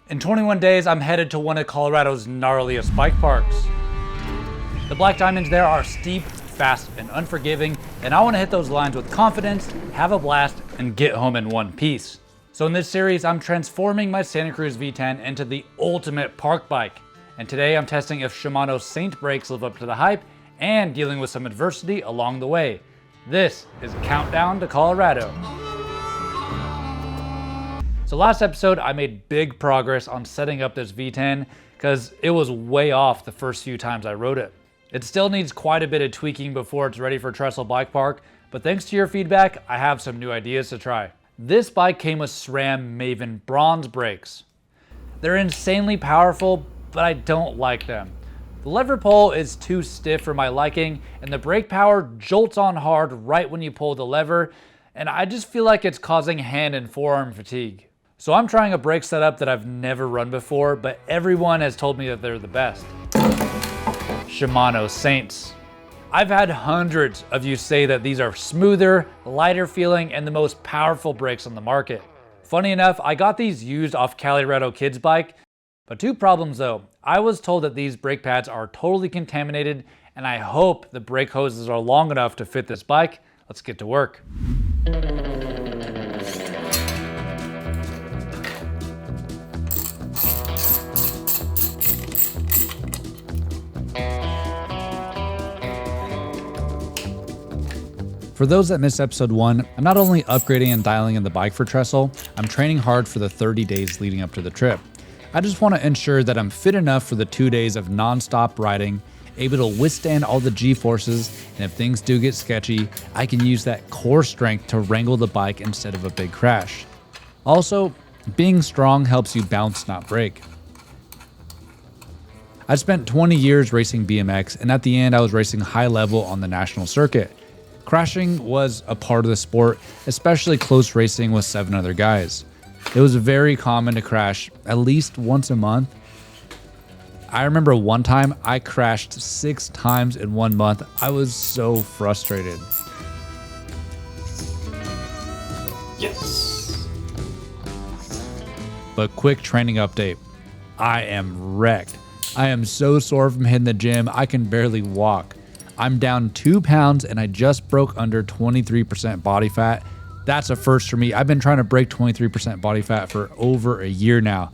In 21 days, I'm headed to one of Colorado's gnarliest bike parks. The black diamonds there are steep, fast, and unforgiving, and I want to hit those lines with confidence, have a blast, and get home in one piece. So in this series, I'm transforming my Santa Cruz V10 into the ultimate park bike. And today I'm testing if Shimano's Saint brakes live up to the hype and dealing with some adversity along the way. This is Countdown to Colorado. So last episode, I made big progress on setting up this V10 because it was way off the first few times I rode it. It still needs quite a bit of tweaking before it's ready for Trestle Bike Park, but thanks to your feedback, I have some new ideas to try. This bike came with SRAM Maven bronze brakes. They're insanely powerful, but I don't like them. The lever pull is too stiff for my liking, and the brake power jolts on hard right when you pull the lever, and I just feel like it's causing hand and forearm fatigue. So I'm trying a brake setup that I've never run before, but everyone has told me that they're the best. Shimano Saints. I've had hundreds of you say that these are smoother, lighter feeling, and the most powerful brakes on the market. Funny enough, I got these used off Colorado Kid's bike, but two problems though. I was told that these brake pads are totally contaminated, and I hope the brake hoses are long enough to fit this bike. Let's get to work. For those that missed episode 1, I'm not only upgrading and dialing in the bike for Trestle, I'm training hard for the 30 days leading up to the trip. I just want to ensure that I'm fit enough for the 2 days of non-stop riding, able to withstand all the G-forces, and if things do get sketchy, I can use that core strength to wrangle the bike instead of a big crash. Also, being strong helps you bounce, not break. I spent 20 years racing BMX, and at the end I was racing high level on the national circuit. Crashing was a part of the sport, especially close racing with 7 other guys. It was very common to crash at least once a month. I remember one time I crashed 6 times in 1 month. I was so frustrated. Yes. But quick training update. I am wrecked. I am so sore from hitting the gym, I can barely walk. I'm down 2 pounds and I just broke under 23% body fat. That's a first for me. I've been trying to break 23% body fat for over a year now.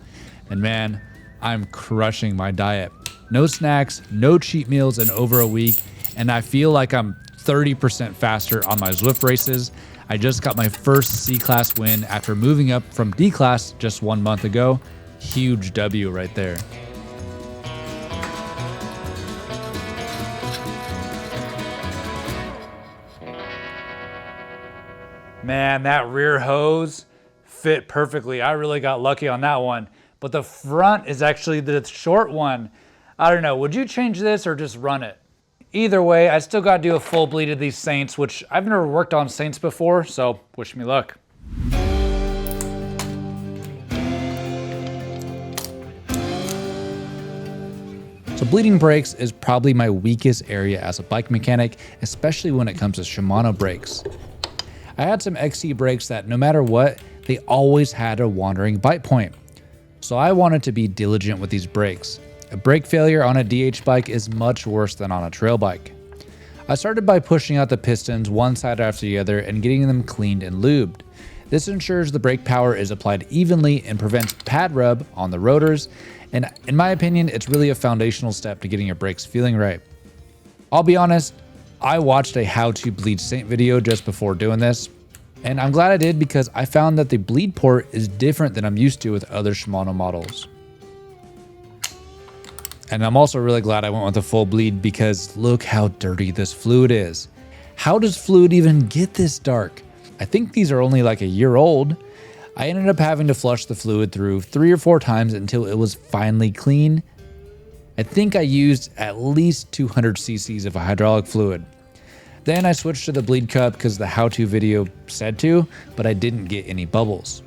And man, I'm crushing my diet. No snacks, no cheat meals in over a week. And I feel like I'm 30% faster on my Zwift races. I just got my first C-Class win after moving up from D-Class just 1 month ago. Huge W right there. Man, that rear hose fit perfectly. I really got lucky on that one. But the front is actually the short one. I don't know, would you change this or just run it? Either way, I still got to do a full bleed of these Saints, which I've never worked on Saints before, so wish me luck. So bleeding brakes is probably my weakest area as a bike mechanic, especially when it comes to Shimano brakes. I had some XC brakes that no matter what, they always had a wandering bite point. So I wanted to be diligent with these brakes. A brake failure on a DH bike is much worse than on a trail bike. I started by pushing out the pistons one side after the other and getting them cleaned and lubed. This ensures the brake power is applied evenly and prevents pad rub on the rotors, and in my opinion, it's really a foundational step to getting your brakes feeling right. I'll be honest, I watched a how to bleed Saint video just before doing this, and I'm glad I did because I found that the bleed port is different than I'm used to with other Shimano models. And I'm also really glad I went with a full bleed because look how dirty this fluid is. How does fluid even get this dark? I think these are only like a year old. I ended up having to flush the fluid through 3 or 4 times until it was finally clean. I think I used at least 200 cc's of hydraulic fluid. Then I switched to the bleed cup because the how-to video said to, but I didn't get any bubbles.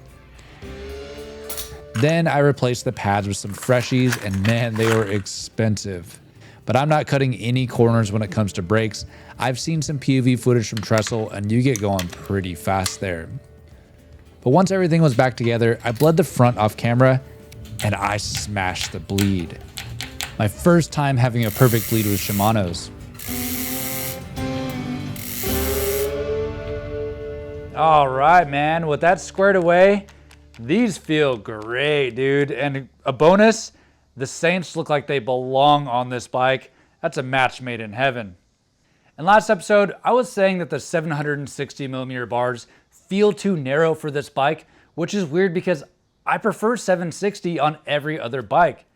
Then I replaced the pads with some freshies, and man, they were expensive. But I'm not cutting any corners when it comes to brakes. I've seen some POV footage from Trestle, and you get going pretty fast there. But once everything was back together, I bled the front off camera, and I smashed the bleed. My first time having a perfect bleed with Shimano's. All right, man, with that squared away, these feel great, dude. And a bonus, the Saints look like they belong on this bike. That's a match made in heaven. In last episode, I was saying that the 760mm bars feel too narrow for this bike, which is weird because I prefer 760 on every other bike.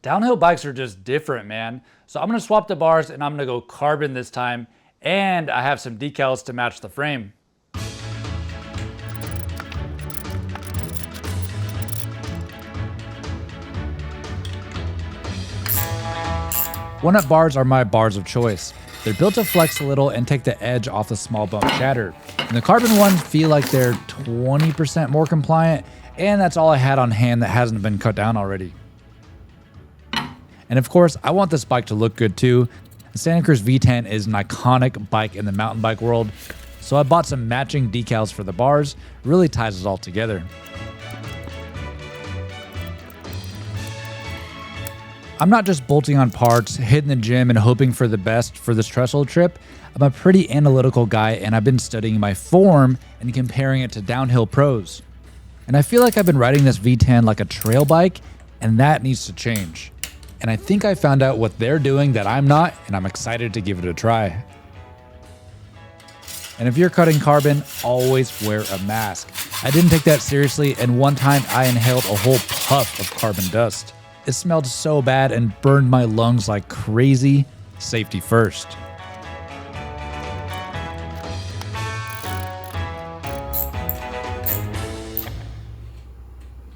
Downhill bikes are just different, man. So I'm gonna swap the bars and I'm gonna go carbon this time, and I have some decals to match the frame. One-up bars are my bars of choice. They're built to flex a little and take the edge off the small bump chatter. And the carbon ones feel like they're 20% more compliant, and that's all I had on hand that hasn't been cut down already. And of course, I want this bike to look good too. The Santa Cruz V10 is an iconic bike in the mountain bike world, so I bought some matching decals for the bars. It really ties it all together. I'm not just bolting on parts, hitting the gym, and hoping for the best for this trestle trip. I'm a pretty analytical guy, and I've been studying my form and comparing it to downhill pros. And I feel like I've been riding this V10 like a trail bike, and that needs to change. And I think I found out what they're doing that I'm not, and I'm excited to give it a try. And if you're cutting carbon, always wear a mask. I didn't take that seriously, and one time I inhaled a whole puff of carbon dust. It smelled so bad and burned my lungs like crazy. Safety first.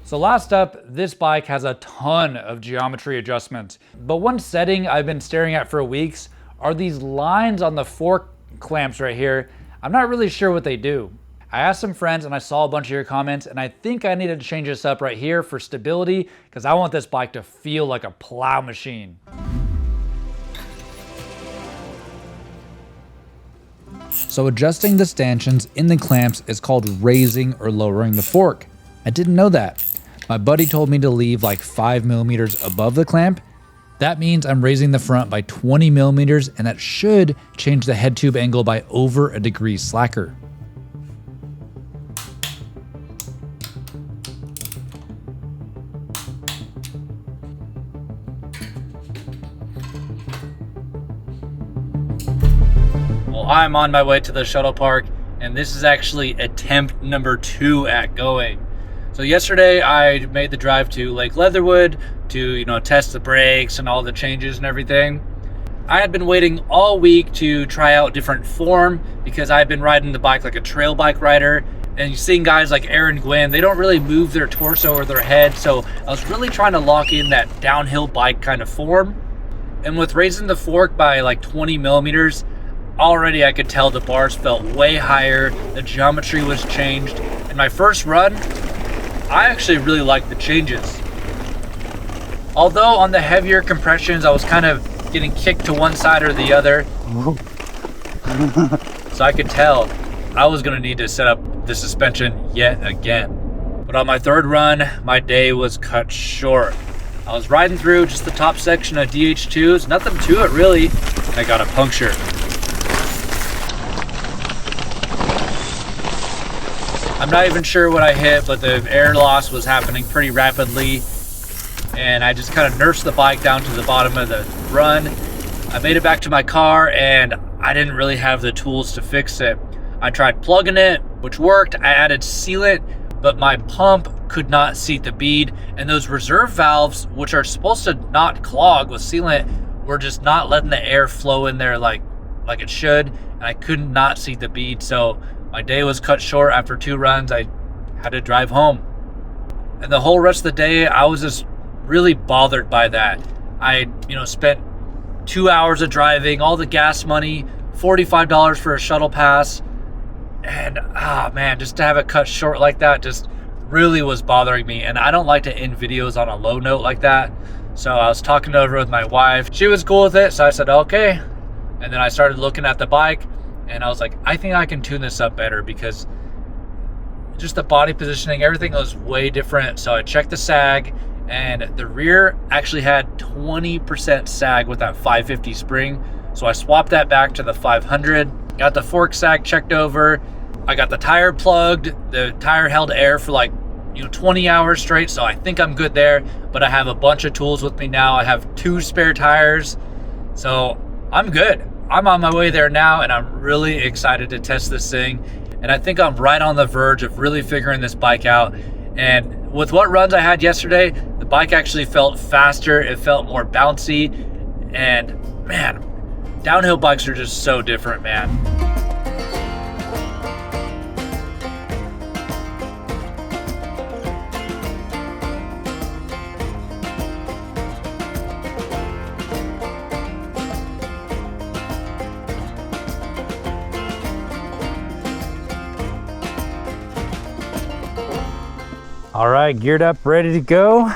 So last up, this bike has a ton of geometry adjustments. But one setting I've been staring at for weeks are these lines on the fork clamps right here. I'm not really sure what they do. I asked some friends and I saw a bunch of your comments, and I think I needed to change this up right here for stability because I want this bike to feel like a plow machine. So adjusting the stanchions in the clamps is called raising or lowering the fork. I didn't know that. My buddy told me to leave like 5mm above the clamp. That means I'm raising the front by 20mm, and that should change the head tube angle by over a degree slacker. Well, I'm on my way to the shuttle park, and this is actually attempt number 2 at going. So yesterday I made the drive to Lake Leatherwood to, test the brakes and all the changes and everything. I had been waiting all week to try out different form because I've been riding the bike like a trail bike rider, and you've seen guys like Aaron Gwynn, they don't really move their torso or their head, so I was really trying to lock in that downhill bike kind of form. And with raising the fork by like 20mm, already I could tell the bars felt way higher, the geometry was changed. In my first run, I actually really liked the changes. Although on the heavier compressions, I was kind of getting kicked to one side or the other. So I could tell I was gonna need to set up the suspension yet again. But on my third run, my day was cut short. I was riding through just the top section of DH2s, nothing to it really. I got a puncture. I'm not even sure what I hit, but the air loss was happening pretty rapidly, and I just kind of nursed the bike down to the bottom of the run. I made it back to my car, and I didn't really have the tools to fix it. I tried plugging it, which worked. I added sealant, but my pump could not seat the bead, and those reserve valves, which are supposed to not clog with sealant, were just not letting the air flow in there like it should, and I could not seat the bead. So my day was cut short after 2 runs. I had to drive home. And the whole rest of the day, I was just really bothered by that. I, spent 2 hours of driving, all the gas money, $45 for a shuttle pass. And, man, just to have it cut short like that just really was bothering me. And I don't like to end videos on a low note like that. So I was talking over with my wife. She was cool with it, so I said, okay. And then I started looking at the bike, and I was like, I think I can tune this up better because just the body positioning, everything was way different. So I checked the sag, and the rear actually had 20% sag with that 550 spring. So I swapped that back to the 500, got the fork sag checked over. I got the tire plugged. The tire held air for like 20 hours straight, so I think I'm good there. But I have a bunch of tools with me now. I have 2 spare tires, so I'm good. I'm on my way there now, and I'm really excited to test this thing. And I think I'm right on the verge of really figuring this bike out. And with what runs I had yesterday, the bike actually felt faster. It felt more bouncy. And man, downhill bikes are just so different, man. All right, geared up, ready to go.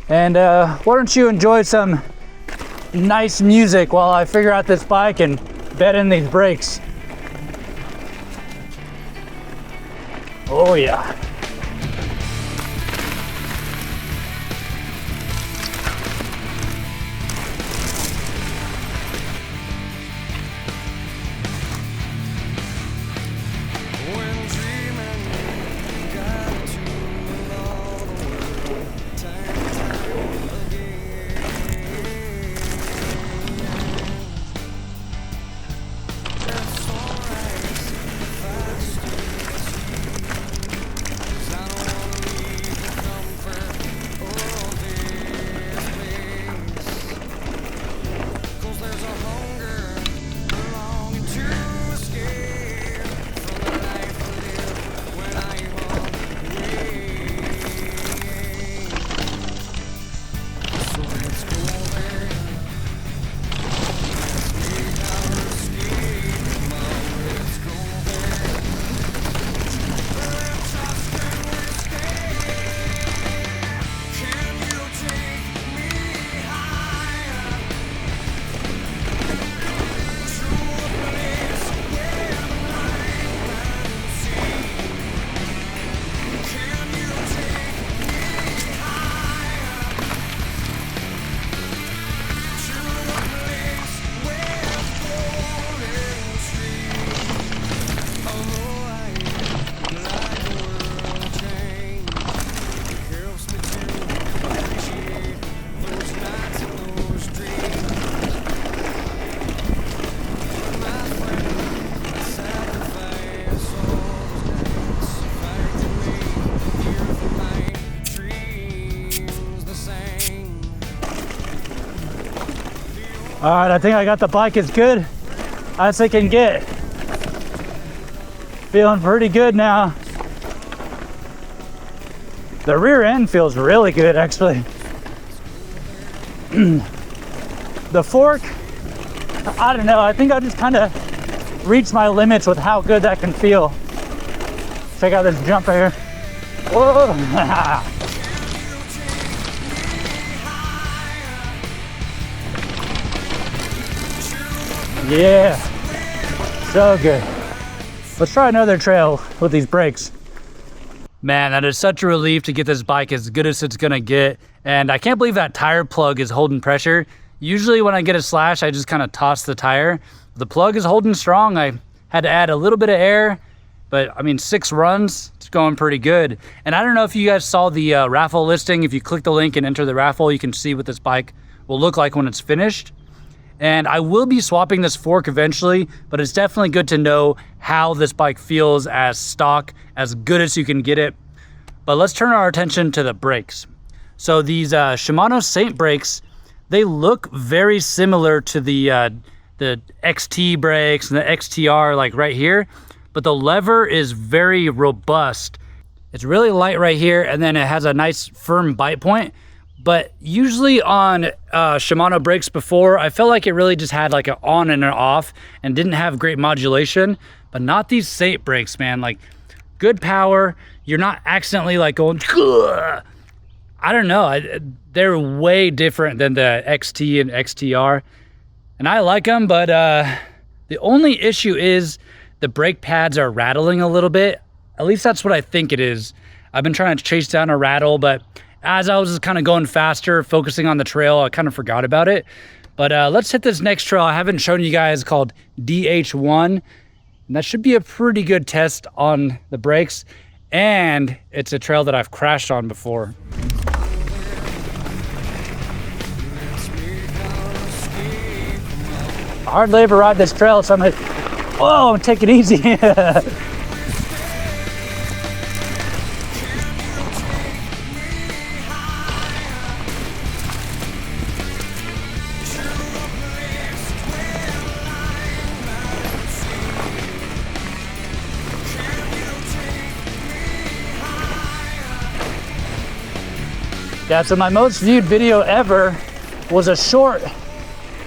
And why don't you enjoy some nice music while I figure out this bike and bed in these brakes. Oh yeah. All right, I think I got the bike as good as it can get. Feeling pretty good now. The rear end feels really good, actually. The fork, I don't know, I think I just kind of reached my limits with how good that can feel. Check out this jump right here. Whoa! Yeah, so good. Let's try another trail with these brakes. Man, that is such a relief to get this bike as good as it's gonna get. And I can't believe that tire plug is holding pressure. Usually when I get a slash, I just kind of toss the tire. The plug is holding strong. I had to add a little bit of air, but I mean, 6 runs, it's going pretty good. And I don't know if you guys saw the raffle listing. If you click the link and enter the raffle, you can see what this bike will look like when it's finished. And I will be swapping this fork eventually, but it's definitely good to know how this bike feels as stock, as good as you can get it. But let's turn our attention to the brakes. So these Shimano Saint brakes, they look very similar to the XT brakes and the XTR, like right here, but the lever is very robust. It's really light right here, and then it has a nice firm bite point. But usually on Shimano brakes before, I felt like it really just had like an on and an off and didn't have great modulation. But not these Saint brakes, man. Like, good power. You're not accidentally like going, "Gah!" I don't know. They're way different than the XT and XTR. And I like them, but the only issue is the brake pads are rattling a little bit. At least that's what I think it is. I've been trying to chase down a rattle, but as I was just kind of going faster, focusing on the trail, I kind of forgot about it. But let's hit this next trail I haven't shown you guys, called DH1. And that should be a pretty good test on the brakes. And it's a trail that I've crashed on before. Hard labor ride this trail, so I'm taking it easy. Yeah, so my most viewed video ever was a short,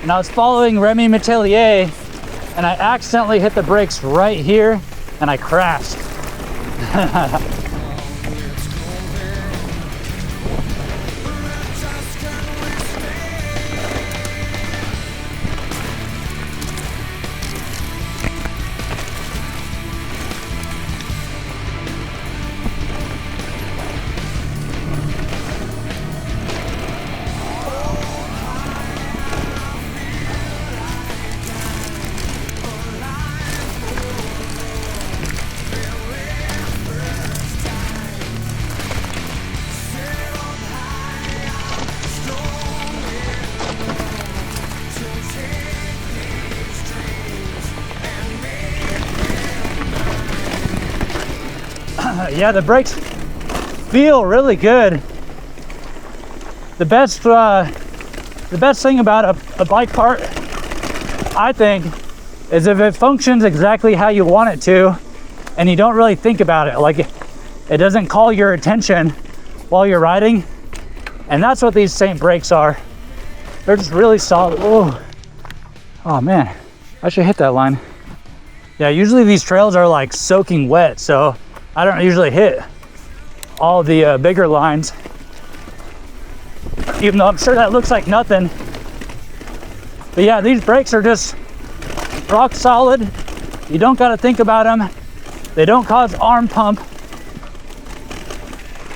and I was following Remy Metelier, and I accidentally hit the brakes right here, and I crashed. Yeah, the brakes feel really good. The best thing about a bike part, I think, is if it functions exactly how you want it to, and you don't really think about it. Like, it doesn't call your attention while you're riding, and that's what these Saint brakes are. They're just really solid. Oh man, I should hit that line. Yeah, usually these trails are like soaking wet, so I don't usually hit all the bigger lines, even though I'm sure that looks like nothing. But yeah, these brakes are just rock solid. You don't got to think about them. They don't cause arm pump.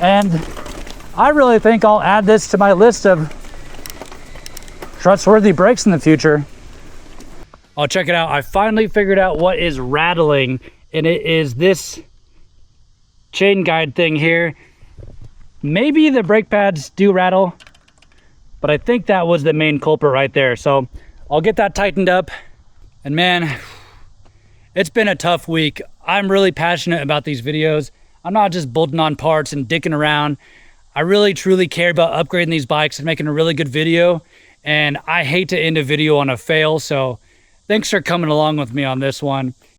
And I really think I'll add this to my list of trustworthy brakes in the future. Oh, check it out. I finally figured out what is rattling, and it is this chain guide thing here. Maybe the brake pads do rattle, but I think that was the main culprit right there. So I'll get that tightened up. And man, it's been a tough week. I'm really passionate about these videos. I'm not just bolting on parts and dicking around. I really truly care about upgrading these bikes and making a really good video. And I hate to end a video on a fail. So thanks for coming along with me on this one.